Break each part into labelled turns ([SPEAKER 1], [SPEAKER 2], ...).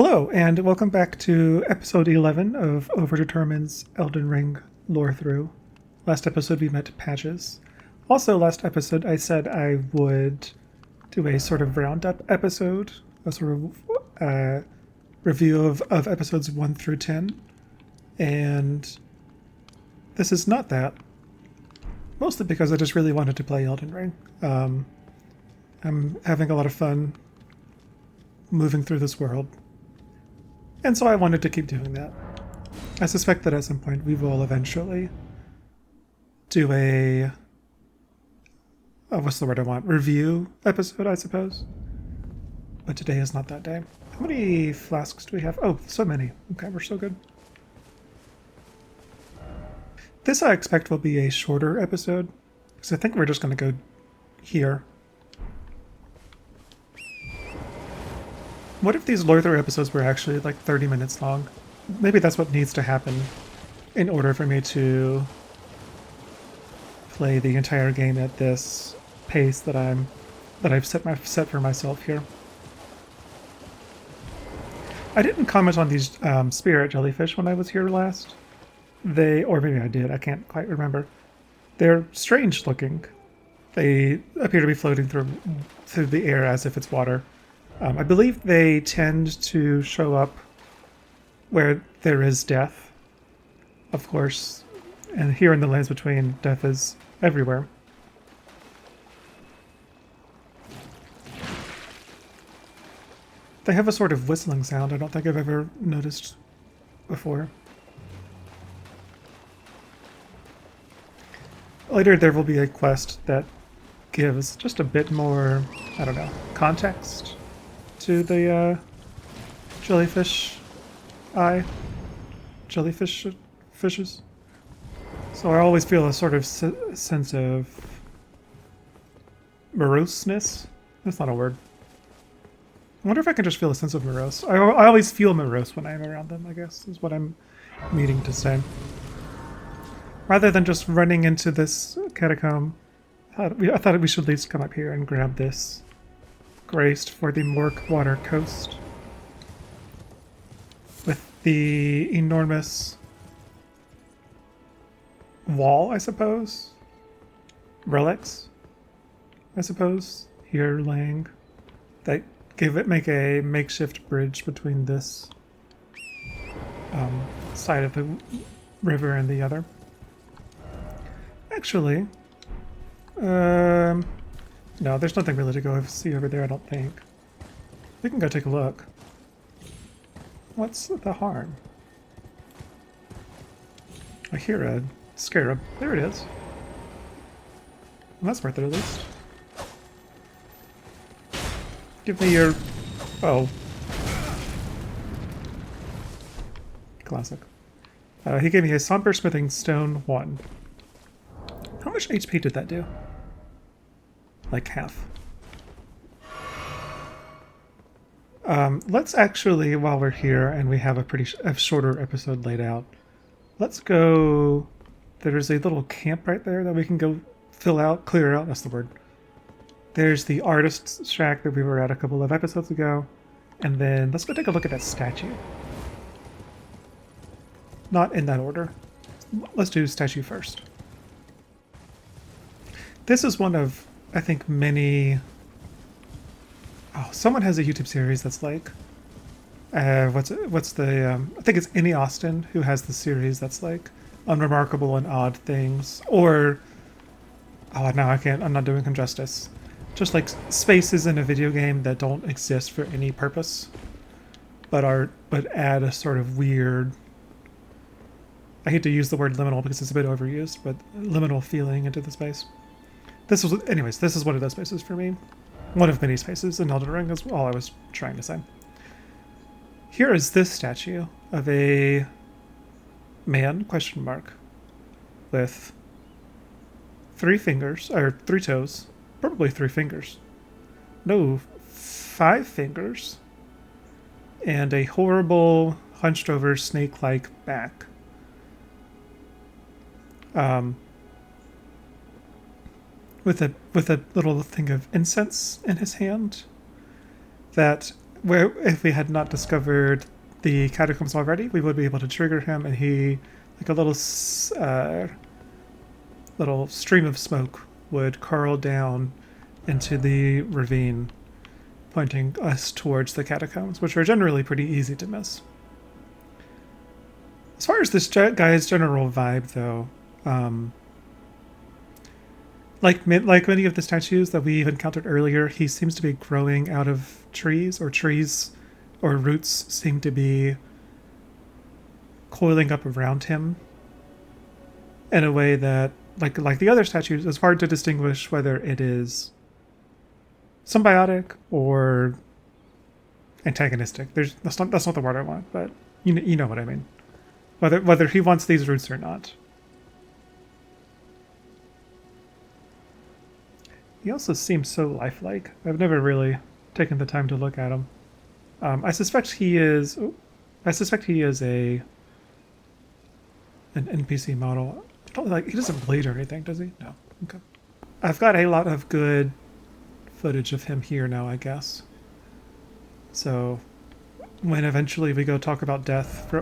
[SPEAKER 1] Hello, and welcome back to episode 11 of Overdetermined's Elden Ring lore through. Last episode we met Patches. Also, last episode I said I would do a sort of roundup episode, a sort of review of episodes 1 through 10. And this is not that. Mostly because I just really wanted to play Elden Ring. I'm having a lot of fun moving through this world. And so I wanted to keep doing that. I suspect that at some point we will eventually do a... Oh, what's the word I want? Review episode, I suppose. But today is not that day. How many flasks do we have? Oh, so many. Okay, we're so good. This I expect will be a shorter episode, because I think we're just going to go here. What if these lore through episodes were actually like 30 minutes long? Maybe that's what needs to happen in order for me to play the entire game at this pace that I've set for myself here. I didn't comment on these spirit jellyfish when I was here last. Or maybe I did, I can't quite remember. They're strange looking. They appear to be floating through the air as if it's water. I believe they tend to show up where there is death, of course, and here in the lands between, death is everywhere. They have a sort of whistling sound I don't think I've ever noticed before. Later there will be a quest that gives just a bit more, I don't know, context to the jellyfish eye. Jellyfish fishes. So I always feel a sort of sense of moroseness. That's not a word. I wonder if I can just feel a sense of morose. I always feel morose when I'm around them, I guess, is what I'm meaning to say. Rather than just running into this catacomb, I thought we should at least come up here and grab this graced for the Morkwater coast with the enormous wall, I suppose, relics, I suppose, here laying, that make a makeshift bridge between this side of the river and the other. Actually, no, there's nothing really to go see over there, I don't think. We can go take a look. What's the harm? I hear a scarab. There it is. Well, that's worth it at least. Give me your... Oh. Classic. He gave me a somber smithing stone 1. How much HP did that do? Like half. Let's actually, while we're here and we have a shorter episode laid out, let's go... There's a little camp right there that we can go clear out, that's the word. There's the artist's shack that we were at a couple of episodes ago, and then let's go take a look at that statue. Not in that order. Let's do statue first. This is one of, I think, many... Oh, someone has a YouTube series that's like... what's the... I think it's Annie Austin who has the series that's like unremarkable and odd things. Or... Oh, no, I'm not doing him justice. Just like spaces in a video game that don't exist for any purpose. But add a sort of weird... I hate to use the word liminal because it's a bit overused, but liminal feeling into the space. This is one of those spaces for me. One of many spaces in Elden Ring is all I was trying to say. Here is this statue of a man, question mark, with 3 fingers, or 3 toes, probably 3 fingers. No, 5 fingers, and a horrible, hunched over, snake-like back. With a little thing of incense in his hand that where if we had not discovered the catacombs already, we would be able to trigger him, and he, like a little stream of smoke, would curl down into the ravine, pointing us towards the catacombs, which are generally pretty easy to miss. As far as this guy's general vibe, though, like many of the statues that we've encountered earlier, he seems to be growing out of trees, or roots seem to be coiling up around him in a way that, like the other statues, it's hard to distinguish whether it is symbiotic or antagonistic. That's not the word I want, but you know what I mean. Whether he wants these roots or not. He also seems so lifelike. I've never really taken the time to look at him. I suspect he is. I suspect he is an NPC model. He doesn't bleed or anything, does he? No. Okay. I've got a lot of good footage of him here now, I guess. So when eventually we go talk about death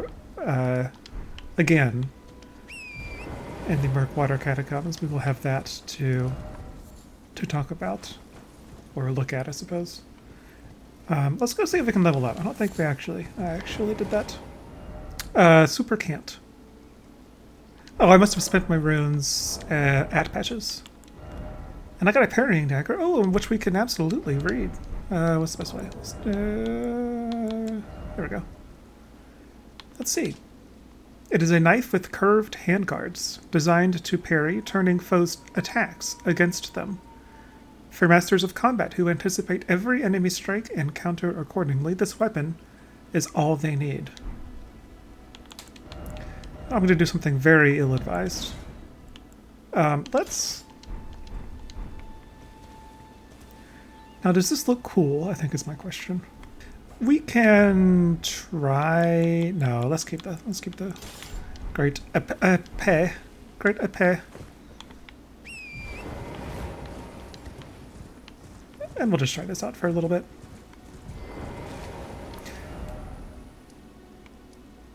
[SPEAKER 1] again in the Murkwater Catacombs, we will have that to talk about, or look at, I suppose. Let's go see if we can level up. I don't think I actually did that. Super can't. Oh, I must have spent my runes at patches. And I got a parrying dagger. Oh, which we can absolutely read. What's the best way? There we go. Let's see. It is a knife with curved handguards, designed to parry turning foes' attacks against them. For masters of combat who anticipate every enemy strike and counter accordingly, this weapon is all they need. I'm going to do something very ill-advised. Let's... Now, does this look cool? I think is my question. We can try... No, let's keep the great epee. Great epee. And we'll just try this out for a little bit.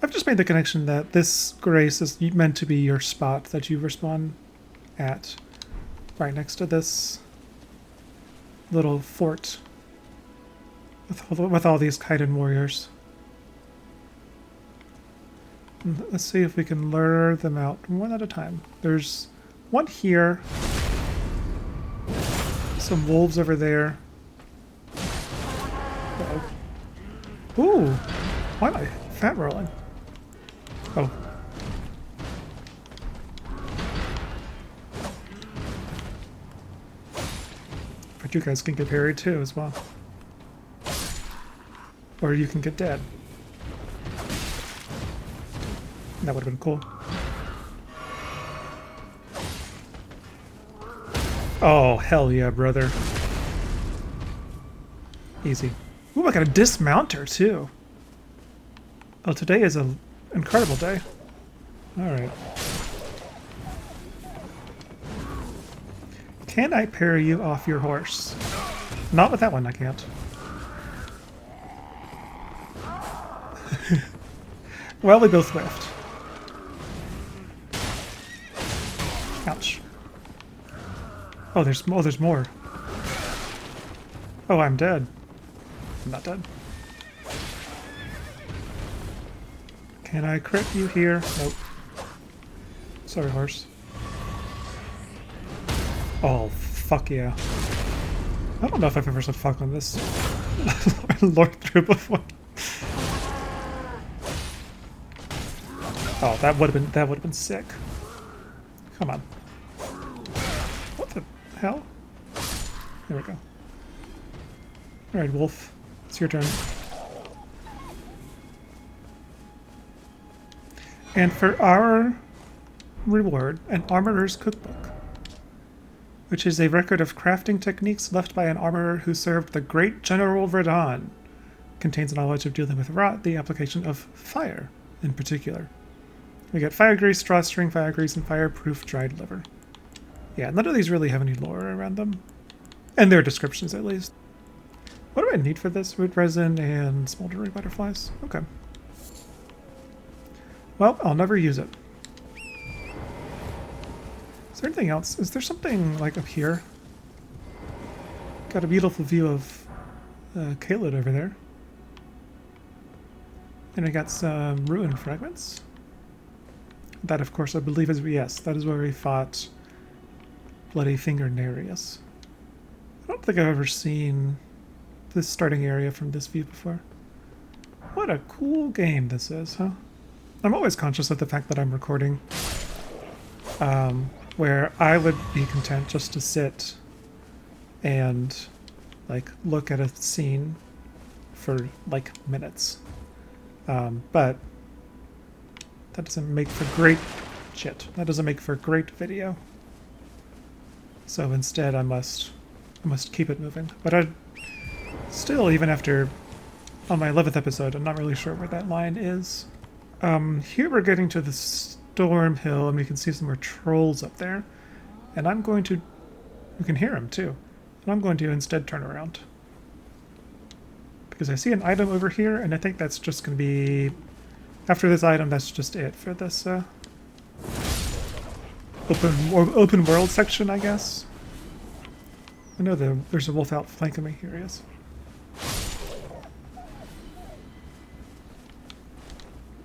[SPEAKER 1] I've just made the connection that this grace is meant to be your spot that you respawn at, right next to this little fort with all these Kaiden warriors. Let's see if we can lure them out one at a time. There's one here. Some wolves over there. Uh-oh. Ooh! Why am I fat rolling? Oh. But you guys can get parried too as well. Or you can get dead. That would have been cool. Oh, hell yeah, brother. Easy. Ooh, I got a dismounter, too. Oh, today is an incredible day. Alright. Can I parry you off your horse? Not with that one, I can't. Well, we both whiffed. Ouch. Oh, there's more. Oh, I'm dead. I'm not dead. Can I crit you here? Nope. Sorry, horse. Oh, fuck yeah. I don't know if I've ever said fuck on this Lord through before. Oh, that would have been sick. Come on. What the hell? There we go. Alright, Wolf. It's your turn. And for our reward, an Armorer's Cookbook, which is a record of crafting techniques left by an armorer who served the great General Radahn. Contains knowledge of dealing with rot, the application of fire in particular. We get fire grease, drawstring, fire grease, and fireproof dried liver. Yeah, none of these really have any lore around them. And their descriptions, at least. What do I need for this? Root resin and smoldery butterflies. Okay. Well, I'll never use it. Is there anything else? Is there something like up here? Got a beautiful view of Caelid over there. And I got some ruin fragments. That, of course, I believe is, yes, that is where we fought Bloody Finger Nereus. I don't think I've ever seen this starting area from this view before. What a cool game this is, huh? I'm always conscious of the fact that I'm recording, where I would be content just to sit and like look at a scene for like minutes. But that doesn't make for great shit. That doesn't make for great video. So instead I must keep it moving. But I still, even after on my 11th episode, I'm not really sure where that line is. Here we're getting to the Storm Hill, and we can see some more trolls up there. And I'm going to... We can hear them, too. And I'm going to instead turn around. Because I see an item over here, and I think that's just going to be... After this item, that's just it for this open world section, I guess. I know there's a wolf out flanking me. Here he is.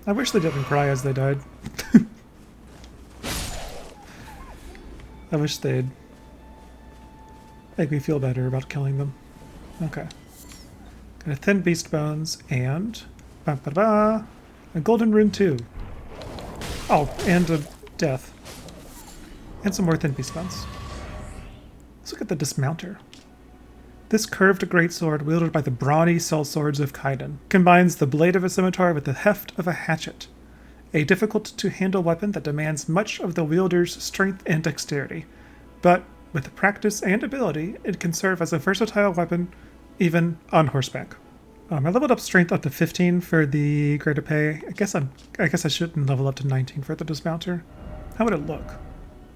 [SPEAKER 1] I wish they didn't cry as they died. I wish they'd make me feel better about killing them. Okay. Got a thin beast bones and a golden rune too. Oh, and a death. And some more thin beast bones. Let's look at the dismounter. This curved greatsword, wielded by the brawny sellswords of Kaiden, combines the blade of a scimitar with the heft of a hatchet. A difficult-to-handle weapon that demands much of the wielder's strength and dexterity. But, with practice and ability, it can serve as a versatile weapon, even on horseback. I leveled up strength up to 15 for the greater pay. I guess I shouldn't level up to 19 for the dismounter. How would it look?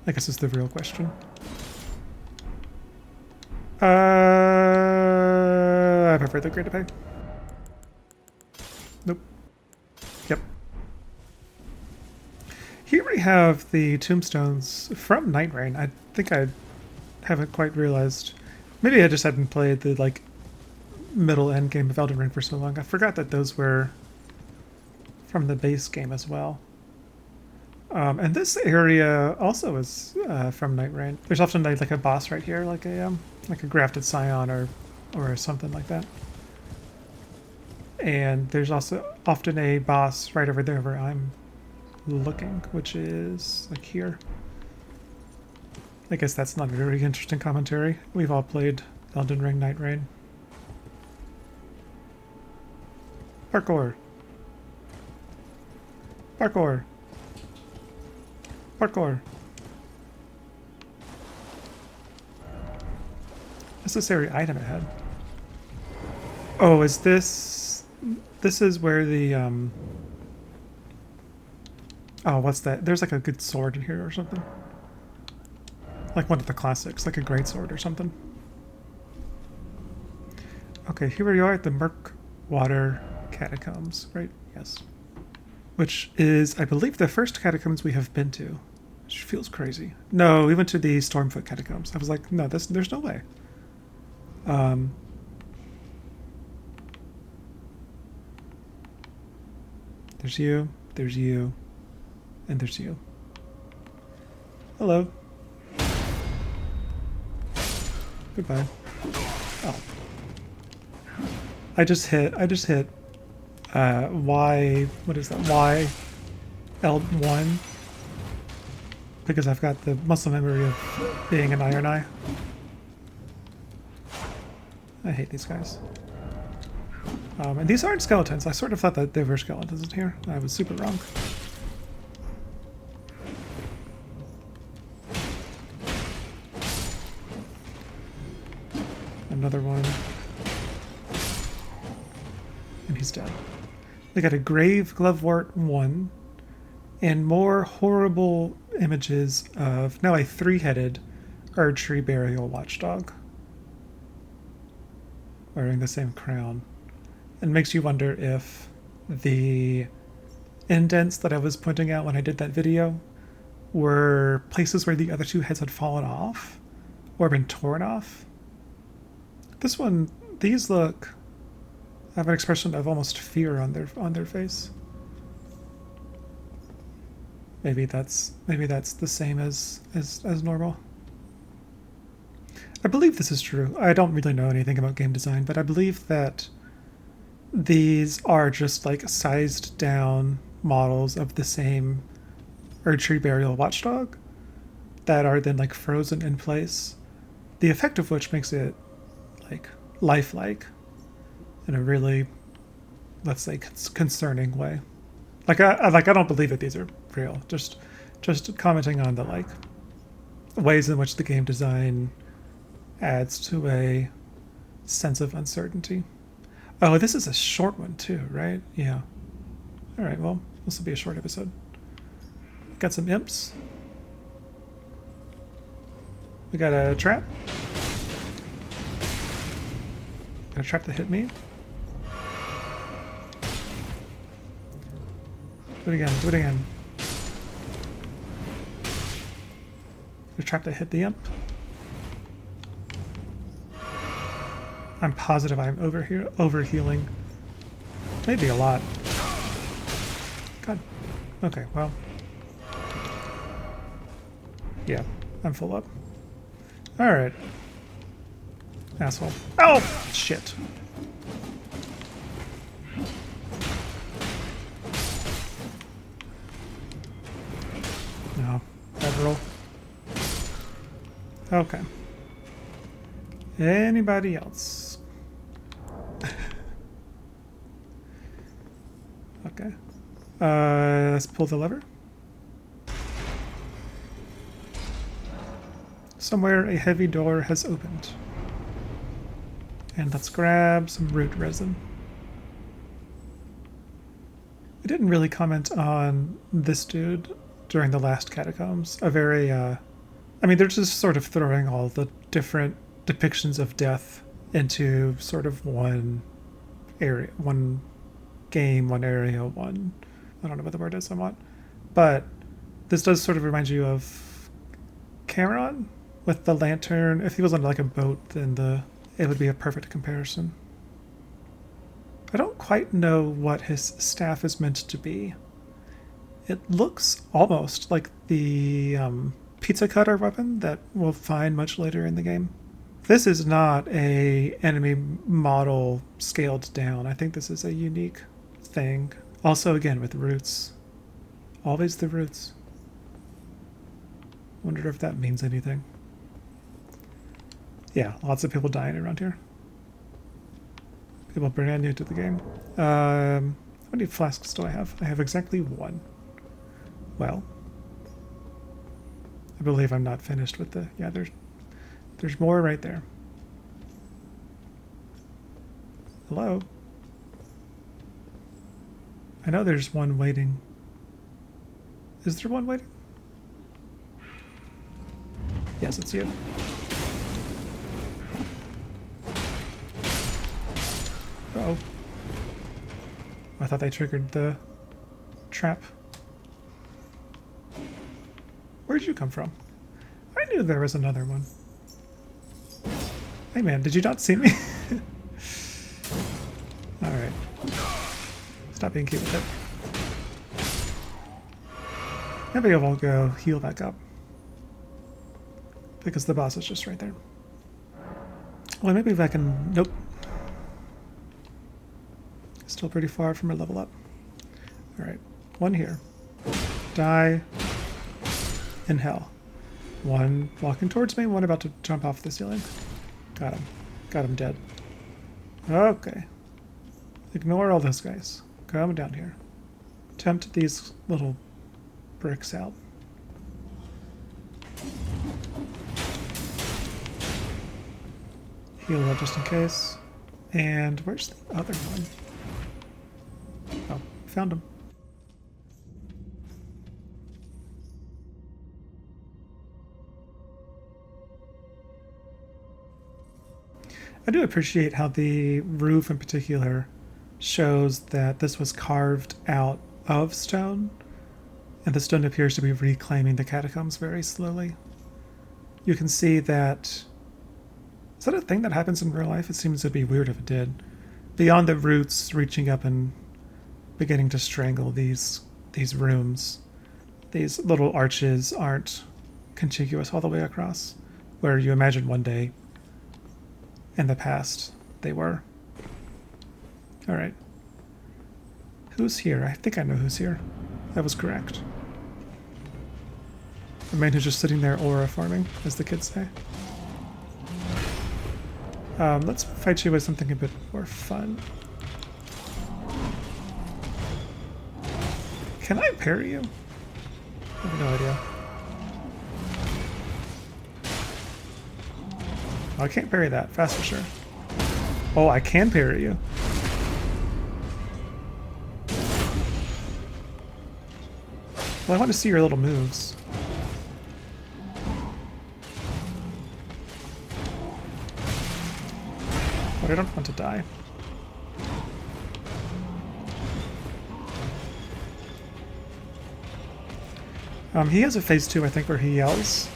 [SPEAKER 1] I guess is the real question. I prefer the greater pay. Nope. Yep. Here we have the tombstones from Night Rain. I think I haven't quite realized. Maybe I just hadn't played the like middle end game of Elden Ring for so long. I forgot that those were from the base game as well. And this area also is from Night Rain. There's often like a boss right here, like a grafted scion or something like that. And there's also often a boss right over there where I'm looking, which is like here. I guess that's not a very interesting commentary. We've all played Elden Ring, Night Rain. Parkour. Parkour. Parkour. Necessary item ahead. Oh, is this... This is where the, Oh, what's that? There's like a good sword in here or something. Like one of the classics, like a great sword or something. Okay, here we are at the Murkwater catacombs, right? Yes. Which is, I believe, the first catacombs we have been to. Which feels crazy. No, we went to the Stormfoot catacombs. I was like, no, there's no way. There's you, and there's you. Hello. Goodbye. Oh. I just hit Y, what is that? Y L1 because I've got the muscle memory of being an Iron Eye. I hate these guys. And these aren't skeletons. I sort of thought that they were skeletons in here. I was super wrong. Another one. And he's dead. They got a grave glovewort 1 and more horrible images of now a 3-headed archery burial watchdog. wearing the same crown. It makes you wonder if the indents that I was pointing out when I did that video were places where the other two heads had fallen off or been torn off. This one, these look have an expression of almost fear on their face. Maybe that's the same as normal. I believe this is true. I don't really know anything about game design, but I believe that these are just like sized down models of the same Erdtree Burial Watchdog that are then like frozen in place. The effect of which makes it like lifelike in a really, let's say, concerning way. Like I don't believe that these are real. Just commenting on the like ways in which the game design adds to a sense of uncertainty. Oh, this is a short one too, right? Yeah. All right. Well, this will be a short episode. Got some imps. We got a trap. Got a trap that hit me. Do it again. Do it again. A trap that hit the imp. I'm positive I'm overhealing. Maybe a lot. God. Okay, well. Yeah, I'm full up. Alright. Asshole. Oh! Shit. No. Federal. Okay. Anybody else? Okay. Let's pull the lever. Somewhere a heavy door has opened. And let's grab some root resin. I didn't really comment on this dude during the last catacombs. A very, I mean, they're just sort of throwing all the different depictions of death into sort of one area, one game, one area, one, I don't know what the word is I want. But this does sort of remind you of Cameron with the lantern. If he was on like a boat, then it would be a perfect comparison. I don't quite know what his staff is meant to be. It looks almost like the pizza cutter weapon that we'll find much later in the game. This is not a enemy model scaled down. I think this is a unique thing. Also, again, with roots. Always the roots. Wonder if that means anything. Yeah, lots of people dying around here. People brand new to the game. How many flasks do I have? I have exactly one. Well, I believe I'm not finished with the... Yeah, there's more right there. Hello? I know there's one waiting. Is there one waiting? Yes, it's you. Uh-oh. I thought they triggered the trap. Where'd you come from? I knew there was another one. Hey man, did you not see me? Alright. Stop being cute with it. Maybe I will go heal back up. Because the boss is just right there. Well, maybe if I can... Nope. Still pretty far from a level up. Alright. One here. Die. In hell. One walking towards me, one about to jump off the ceiling. Got him. Got him dead. Okay. Ignore all those guys. Come down here. Tempt these little bricks out. Heal up just in case. And where's the other one? Oh, found him. I do appreciate how the roof in particular shows that this was carved out of stone, and the stone appears to be reclaiming the catacombs very slowly. You can see that... Is that a thing that happens in real life? It seems to be weird if it did. Beyond the roots reaching up and beginning to strangle these rooms, these little arches aren't contiguous all the way across, where you imagine one day in the past they were. Alright. Who's here? I think I know who's here. That was correct. The man who's just sitting there aura farming, as the kids say. Let's fight you with something a bit more fun. Can I parry you? I have no idea. Oh, I can't parry that. Fast for sure. Oh, I can parry you. Well, I want to see your little moves. But I don't want to die. He has a phase 2, I think, where he yells.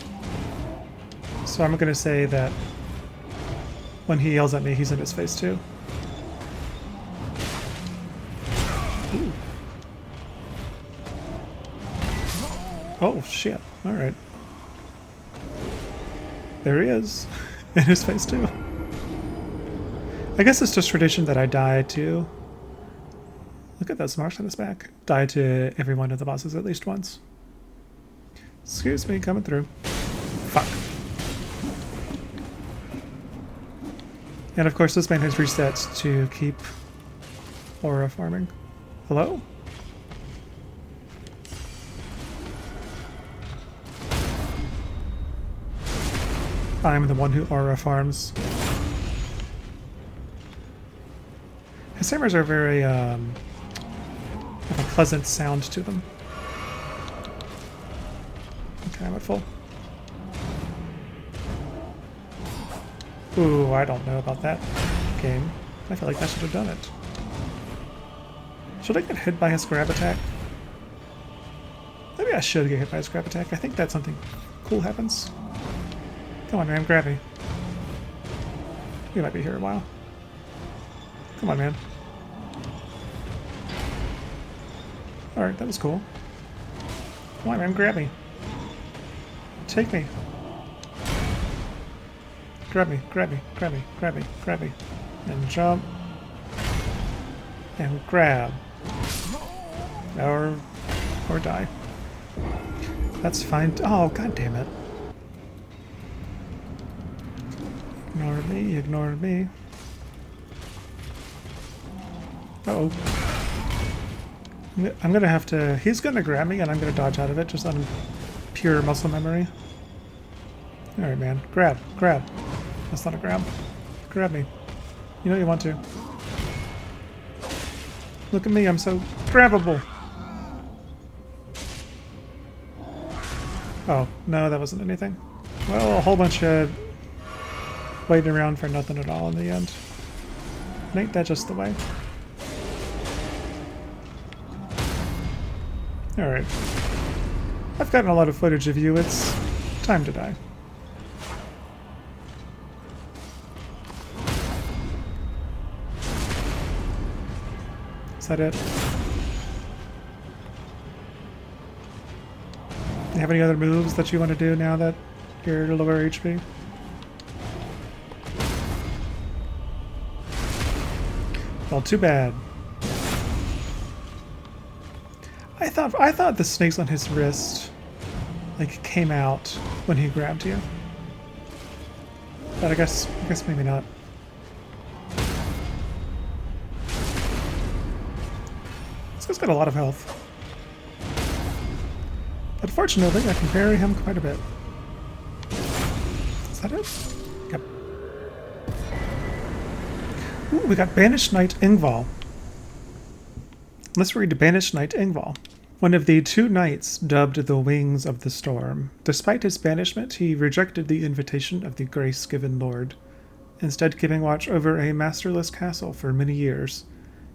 [SPEAKER 1] So I'm going to say that when he yells at me, he's in his phase 2. Ooh. Oh, shit. Alright. There he is. In his phase 2. I guess it's just tradition that I die to... Look at those marks on his back. Die to every one of the bosses at least once. Excuse me, coming through. Fuck. And of course this man has resets to keep aura farming. Hello? I'm the one who aura farms. His hammers are very, have a pleasant sound to them. Okay, I'm at full. Ooh, I don't know about that game. I feel like I should have done it. Should I get hit by his grab attack? Maybe I should get hit by his grab attack. I think that something cool happens. Come on, man, grab me. You might be here a while. Come on, man. Alright, that was cool. Come on, man, grab me. Take me. Grab me, grab me, grab me, grab me, grab me. And jump. And grab. Or die. That's fine. Oh, god damn it. Ignore me, ignore me. Uh-oh. I'm gonna have to... He's gonna grab me and I'm gonna dodge out of it just on pure muscle memory. Alright, man. Grab. Grab. That's not a grab. Grab me. You know you want to. Look at me, I'm so grabbable. Oh, no, that wasn't anything. Well, a whole bunch of waiting around for nothing at all in the end. Ain't that just the way? Alright. I've gotten a lot of footage of you. It's time to die. Is that it? You have any other moves that you want to do now that you're lower HP? Well, too bad. I thought the snakes on his wrist like came out when he grabbed you. But I guess maybe not. This guy's got a lot of health. But fortunately, I can parry him quite a bit. Is that it? Yep. Ooh, we got Banished Knight Ingval. Let's read Banished Knight Ingval. One of the two knights dubbed the Wings of the Storm. Despite his banishment, he rejected the invitation of the grace-given lord. instead keeping watch over a masterless castle for many years,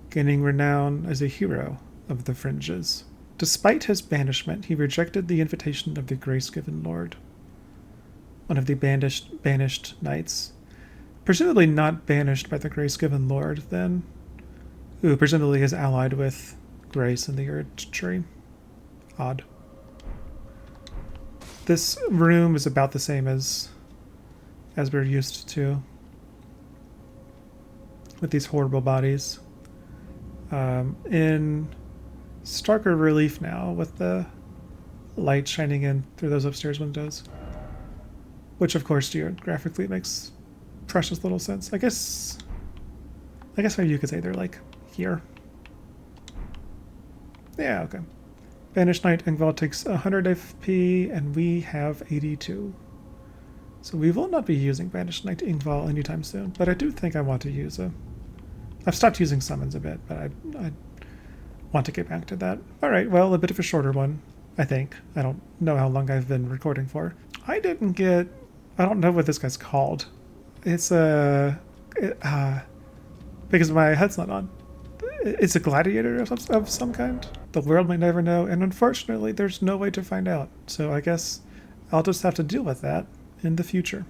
[SPEAKER 1] gaining renown as a hero of the fringes. Despite his banishment, he rejected the invitation of the Grace-given Lord, one of the banished knights. Presumably not banished by the Grace-given Lord, then, who presumably is allied with Grace in the Erd Tree. Odd. This room is about the same as we're used to, with these horrible bodies. In starker relief now, with the light shining in through those upstairs windows, which of course geographically makes precious little sense. I guess maybe you could say they're like here. Yeah, okay. Banished Knight Ingval takes 100 FP, and we have 82. So we will not be using Banished Knight Ingval anytime soon, but I do think I want to use a... I've stopped using summons a bit, but I want to get back to that. Alright, well, a bit of a shorter one, I think. I don't know how long I've been recording for. I don't know what this guy's called. It's because my head's not on. It's a gladiator of some kind. The world may never know, and unfortunately there's no way to find out. So I guess I'll just have to deal with that in the future.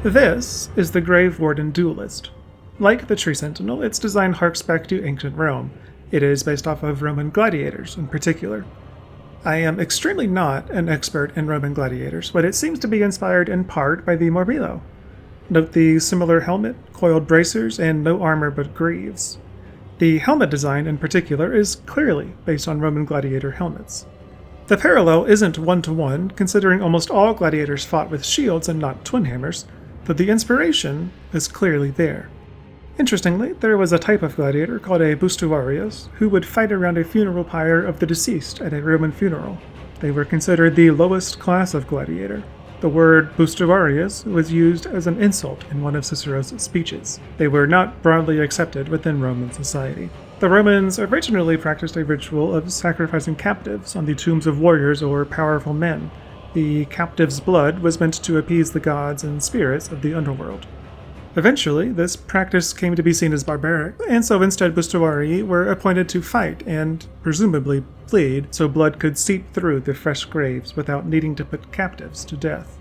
[SPEAKER 1] This is the Grave Warden Duelist. Like the Tree Sentinel, its design harks back to ancient Rome. It is based off of Roman gladiators in particular. I am extremely not an expert in Roman gladiators, but it seems to be inspired in part by the Morbillo. Note the similar helmet, coiled bracers, and no armor but greaves. The helmet design in particular is clearly based on Roman gladiator helmets. The parallel isn't one-to-one, considering almost all gladiators fought with shields and not twin hammers, but the inspiration is clearly there. Interestingly, there was a type of gladiator called a bustuarius who would fight around a funeral pyre of the deceased at a Roman funeral. They were considered the lowest class of gladiator. The word bustuarius was used as an insult in one of Cicero's speeches. They were not broadly accepted within Roman society. The Romans originally practiced a ritual of sacrificing captives on the tombs of warriors or powerful men. The captive's blood was meant to appease the gods and spirits of the underworld. Eventually, this practice came to be seen as barbaric, and so instead bustuarii were appointed to fight and, presumably, bleed so blood could seep through the fresh graves without needing to put captives to death.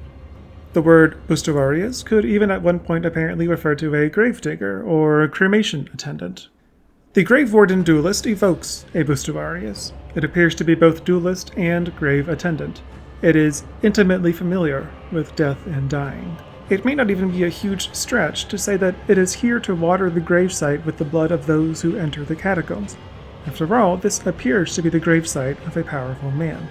[SPEAKER 1] The word bustuarius could even at one point apparently refer to a gravedigger or cremation attendant. The Grave Warden Duelist evokes a bustuarius. It appears to be both duelist and grave attendant. It is intimately familiar with death and dying. It may not even be a huge stretch to say that it is here to water the gravesite with the blood of those who enter the catacombs. After all, this appears to be the gravesite of a powerful man.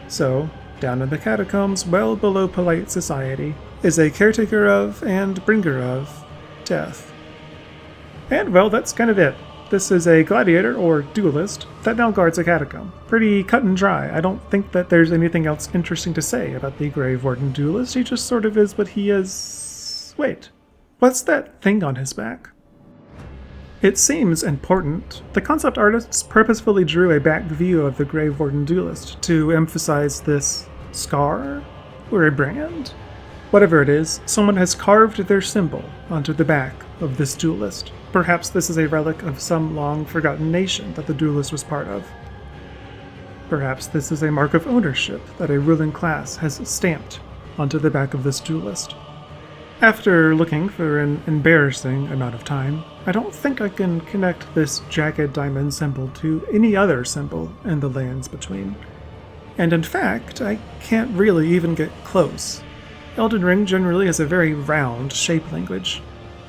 [SPEAKER 1] So, down in the catacombs, well below polite society, is a caretaker of and bringer of death. And well, that's kind of it. This is a gladiator, or duelist, that now guards a catacomb. Pretty cut and dry. I don't think that there's anything else interesting to say about the Grave Warden Duelist. He just sort of is what he is... Wait, what's that thing on his back? It seems important. The concept artists purposefully drew a back view of the Grave Warden Duelist to emphasize this scar? Or a brand? Whatever it is, someone has carved their symbol onto the back of this duelist. Perhaps this is a relic of some long-forgotten nation that the duelist was part of. Perhaps this is a mark of ownership that a ruling class has stamped onto the back of this duelist. After looking for an embarrassing amount of time, I don't think I can connect this jagged diamond symbol to any other symbol in the lands between. And in fact, I can't really even get close. Elden Ring generally has a very round shape language.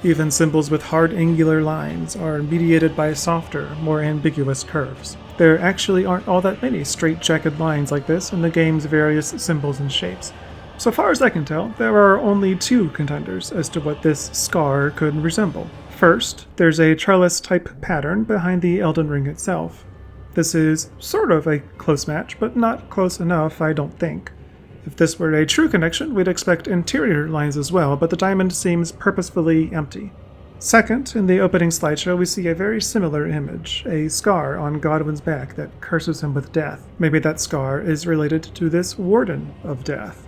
[SPEAKER 1] Even symbols with hard angular lines are mediated by softer, more ambiguous curves. There actually aren't all that many straight jagged lines like this in the game's various symbols and shapes. So far as I can tell, there are only two contenders as to what this scar could resemble. First, there's a trellis-type pattern behind the Elden Ring itself. This is sort of a close match, but not close enough, I don't think. If this were a true connection, we'd expect interior lines as well, but the diamond seems purposefully empty. Second, in the opening slideshow, we see a very similar image, a scar on Godwin's back that curses him with death. Maybe that scar is related to this Warden of Death.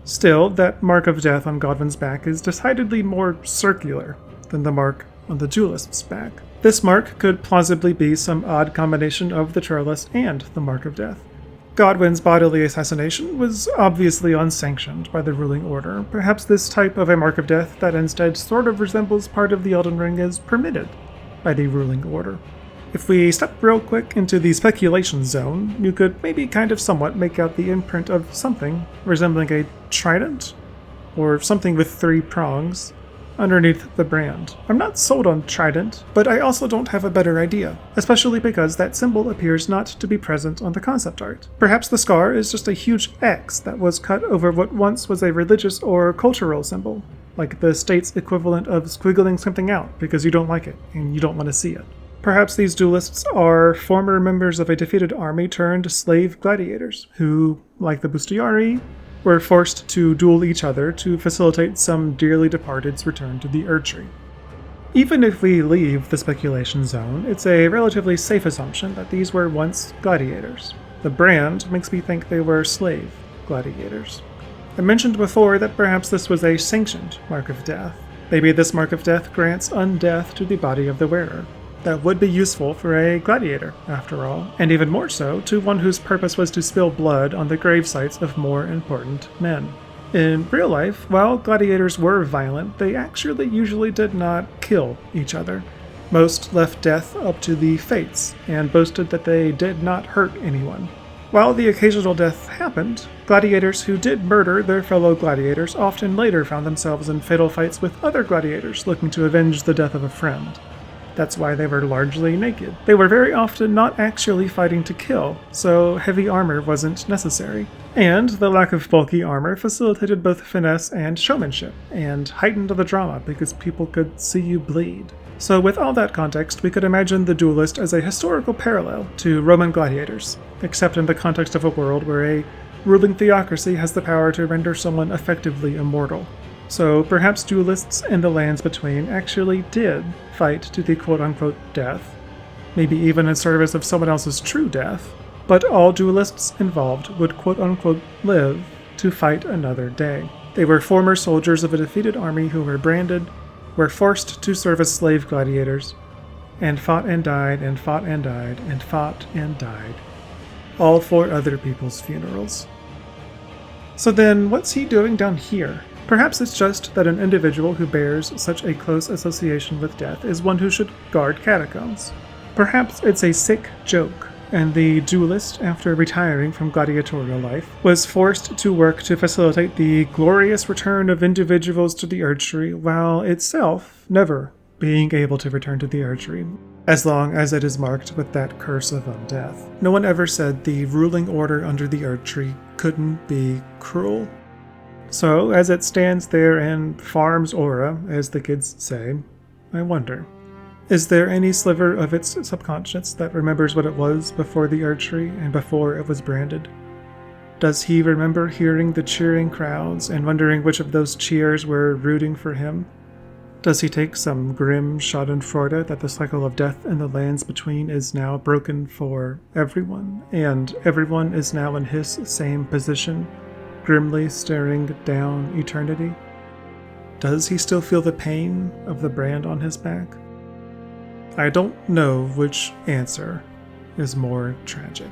[SPEAKER 1] Still, that mark of death on Godwin's back is decidedly more circular than the mark on the Duelist's back. This mark could plausibly be some odd combination of the trellis and the mark of death. Godwin's bodily assassination was obviously unsanctioned by the ruling order. Perhaps this type of a mark of death that instead sort of resembles part of the Elden Ring is permitted by the ruling order. If we step real quick into the speculation zone, you could maybe kind of somewhat make out the imprint of something resembling a trident, or something with 3 prongs, underneath the brand. I'm not sold on trident, but I also don't have a better idea, especially because that symbol appears not to be present on the concept art. Perhaps the scar is just a huge X that was cut over what once was a religious or cultural symbol, like the state's equivalent of squiggling something out because you don't like it and you don't want to see it. Perhaps these duelists are former members of a defeated army turned slave gladiators who, like the Bustiari, were forced to duel each other to facilitate some dearly departed's return to the Erdtree. Even if we leave the speculation zone, it's a relatively safe assumption that these were once gladiators. The brand makes me think they were slave gladiators. I mentioned before that perhaps this was a sanctioned mark of death. Maybe this mark of death grants undeath to the body of the wearer. That would be useful for a gladiator, after all, and even more so to one whose purpose was to spill blood on the grave sites of more important men. In real life, while gladiators were violent, they actually usually did not kill each other. Most left death up to the fates, and boasted that they did not hurt anyone. While the occasional death happened, gladiators who did murder their fellow gladiators often later found themselves in fatal fights with other gladiators looking to avenge the death of a friend. That's why they were largely naked. They were very often not actually fighting to kill, so heavy armor wasn't necessary. And the lack of bulky armor facilitated both finesse and showmanship, and heightened the drama because people could see you bleed. So with all that context, we could imagine the duelist as a historical parallel to Roman gladiators, except in the context of a world where a ruling theocracy has the power to render someone effectively immortal. So perhaps duelists in the lands between actually did fight to the quote-unquote death, maybe even in service of someone else's true death, but all duelists involved would quote-unquote live to fight another day. They were former soldiers of a defeated army who were branded, were forced to serve as slave gladiators, and fought and died and fought and died and fought and died, all for other people's funerals. So then, what's he doing down here? Perhaps it's just that an individual who bears such a close association with death is one who should guard catacombs. Perhaps it's a sick joke, and the duelist, after retiring from gladiatorial life, was forced to work to facilitate the glorious return of individuals to the Erdtree, while itself never being able to return to the Erdtree, as long as it is marked with that curse of undeath. No one ever said the ruling order under the Erdtree couldn't be cruel. So, as it stands there and farms aura, as the kids say, I wonder, is there any sliver of its subconscious that remembers what it was before the Erdtree and before it was branded? Does he remember hearing the cheering crowds and wondering which of those cheers were rooting for him? Does he take some grim schadenfreude that the cycle of death in the lands between is now broken for everyone, and everyone is now in his same position, grimly staring down eternity? Does he still feel the pain of the brand on his back? I don't know which answer is more tragic.